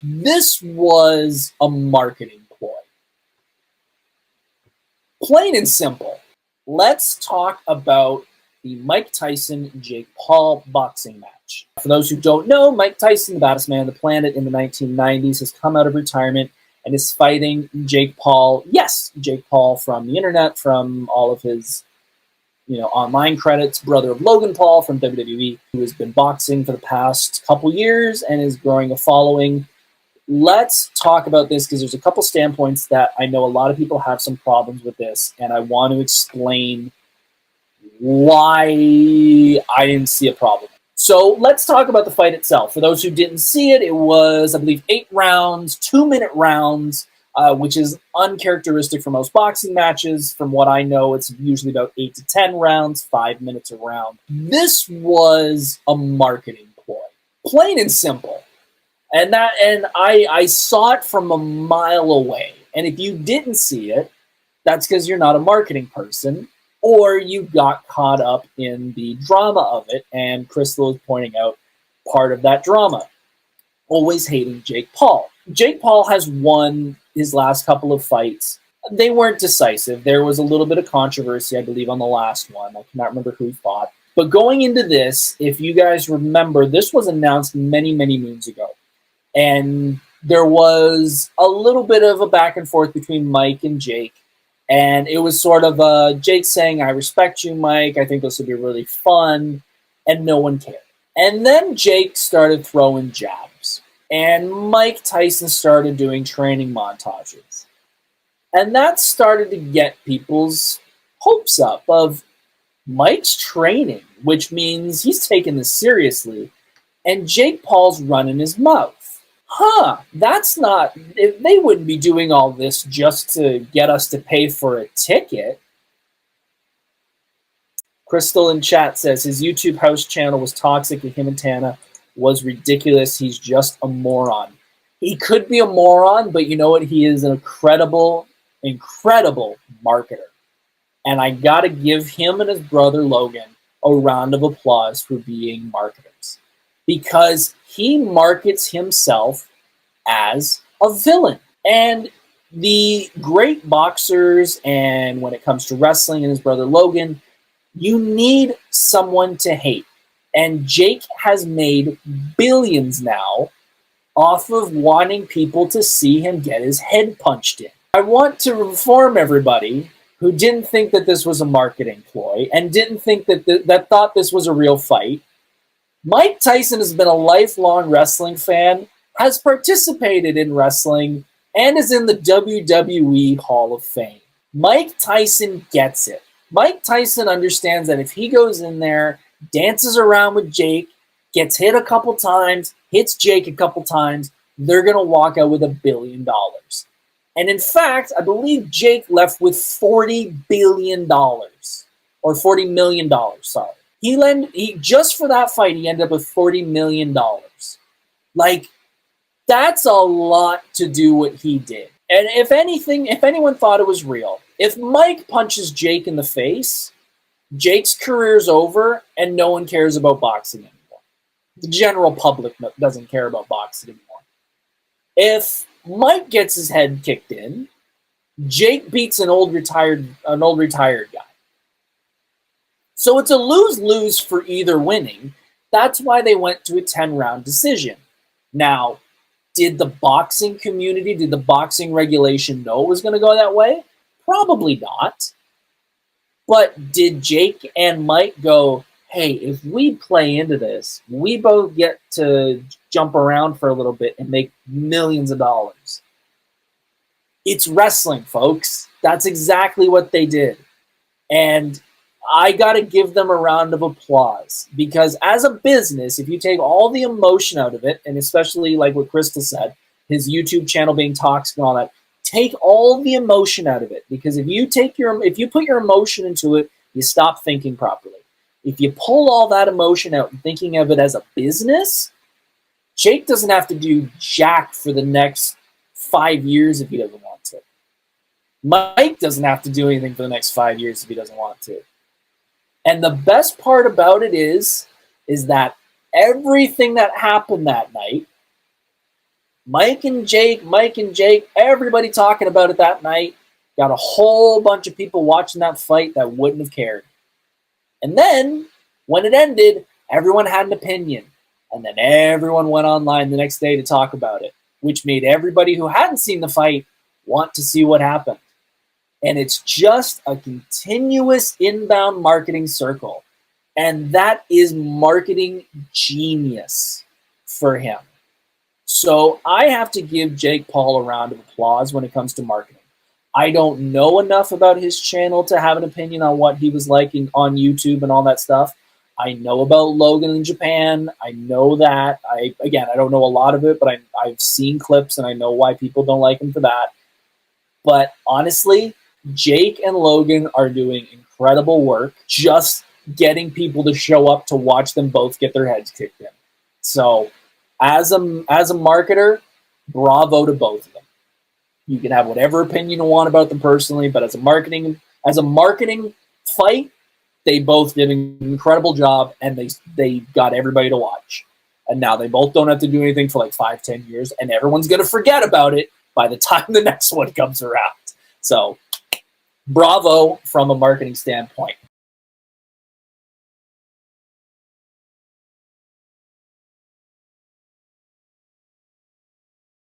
This was a marketing ploy. Plain and simple. Let's talk about the Mike Tyson-Jake Paul boxing match. For those who don't know, Mike Tyson, the baddest man on the planet in the 1990s, has come out of retirement and is fighting Jake Paul. Yes, Jake Paul from the internet, from all of his online credits, brother of Logan Paul from WWE, who has been boxing for the past couple years and is growing a following. Let's talk about this because there's a couple standpoints that I know a lot of people have some problems with this, and I want to explain why I didn't see a problem. So let's talk about the fight itself. For those who didn't see it, it was, I believe, 8 rounds, 2-minute rounds, which is uncharacteristic for most boxing matches. From what I know, it's usually about 8 to 10 rounds, 5 minutes a round. This was a marketing ploy, plain and simple. And I saw it from a mile away. And if you didn't see it, that's because you're not a marketing person, or you got caught up in the drama of it. And Crystal is pointing out part of that drama. Always hating Jake Paul. Jake Paul has won his last couple of fights. They weren't decisive. There was a little bit of controversy, I believe, on the last one. I cannot remember who he fought. But going into this, if you guys remember, this was announced many, many moons ago. And there was a little bit of a back and forth between Mike and Jake. And it was sort of Jake saying, I respect you, Mike. I think this will be really fun. And no one cared. And then Jake started throwing jabs. And Mike Tyson started doing training montages. And that started to get people's hopes up of Mike's training, which means he's taking this seriously. And Jake Paul's running his mouth. That's not, they wouldn't be doing all this just to get us to pay for a ticket. Crystal in chat says his YouTube house channel was toxic and him and Tana was ridiculous. He's just a moron. He could be a moron, but you know what? He is an incredible marketer. And I got to give him and his brother Logan a round of applause for being marketers. Because he markets himself as a villain. And the great boxers, and when it comes to wrestling and his brother Logan, you need someone to hate. And Jake has made billions now off of wanting people to see him get his head punched in. I want to inform everybody who didn't think that this was a marketing ploy and didn't think that thought this was a real fight. Mike Tyson has been a lifelong wrestling fan, has participated in wrestling, and is in the WWE Hall of Fame. Mike Tyson gets it. Mike Tyson understands that if he goes in there, dances around with Jake, gets hit a couple times, hits Jake a couple times, they're going to walk out with $1 billion. And in fact, I believe Jake left with $40 billion. Or $40 million, sorry. He just for that fight, he ended up with $40 million. Like, that's a lot to do what he did. And if anyone thought it was real, if Mike punches Jake in the face, Jake's career's over and no one cares about boxing anymore. The general public doesn't care about boxing anymore. If Mike gets his head kicked in, Jake beats an old retired guy. So it's a lose-lose for either winning. That's why they went to a 10-round decision. Now, did the boxing community, did the boxing regulation know it was going to go that way? Probably not. But did Jake and Mike go, hey, if we play into this, we both get to jump around for a little bit and make millions of dollars? It's wrestling, folks. That's exactly what they did. And I got to give them a round of applause because as a business, if you take all the emotion out of it, and especially like what Crystal said, his YouTube channel being toxic and all that, take all the emotion out of it because if you put your emotion into it, you stop thinking properly. If you pull all that emotion out and thinking of it as a business, Jake doesn't have to do jack for the next 5 years if he doesn't want to. Mike doesn't have to do anything for the next 5 years if he doesn't want to. And the best part about it is that everything that happened that night Mike and Jake, everybody talking about it that night. Got a whole bunch of people watching that fight that wouldn't have cared. And then, when it ended, everyone had an opinion. And then everyone went online the next day to talk about it, which made everybody who hadn't seen the fight want to see what happened. And it's just a continuous inbound marketing circle. And that is marketing genius for him. So I have to give Jake Paul a round of applause when it comes to marketing. I don't know enough about his channel to have an opinion on what he was like on YouTube and all that stuff. I know about Logan in Japan. I know that. I don't know a lot of it, but I've seen clips and I know why people don't like him for that. But honestly, Jake and Logan are doing incredible work just getting people to show up to watch them both get their heads kicked in. So as a marketer, bravo to both of them. You can have whatever opinion you want about them personally, but as a marketing fight, they both did an incredible job, and they got everybody to watch. And now they both don't have to do anything for like 5-10 years, and everyone's going to forget about it by the time the next one comes around. So bravo from a marketing standpoint.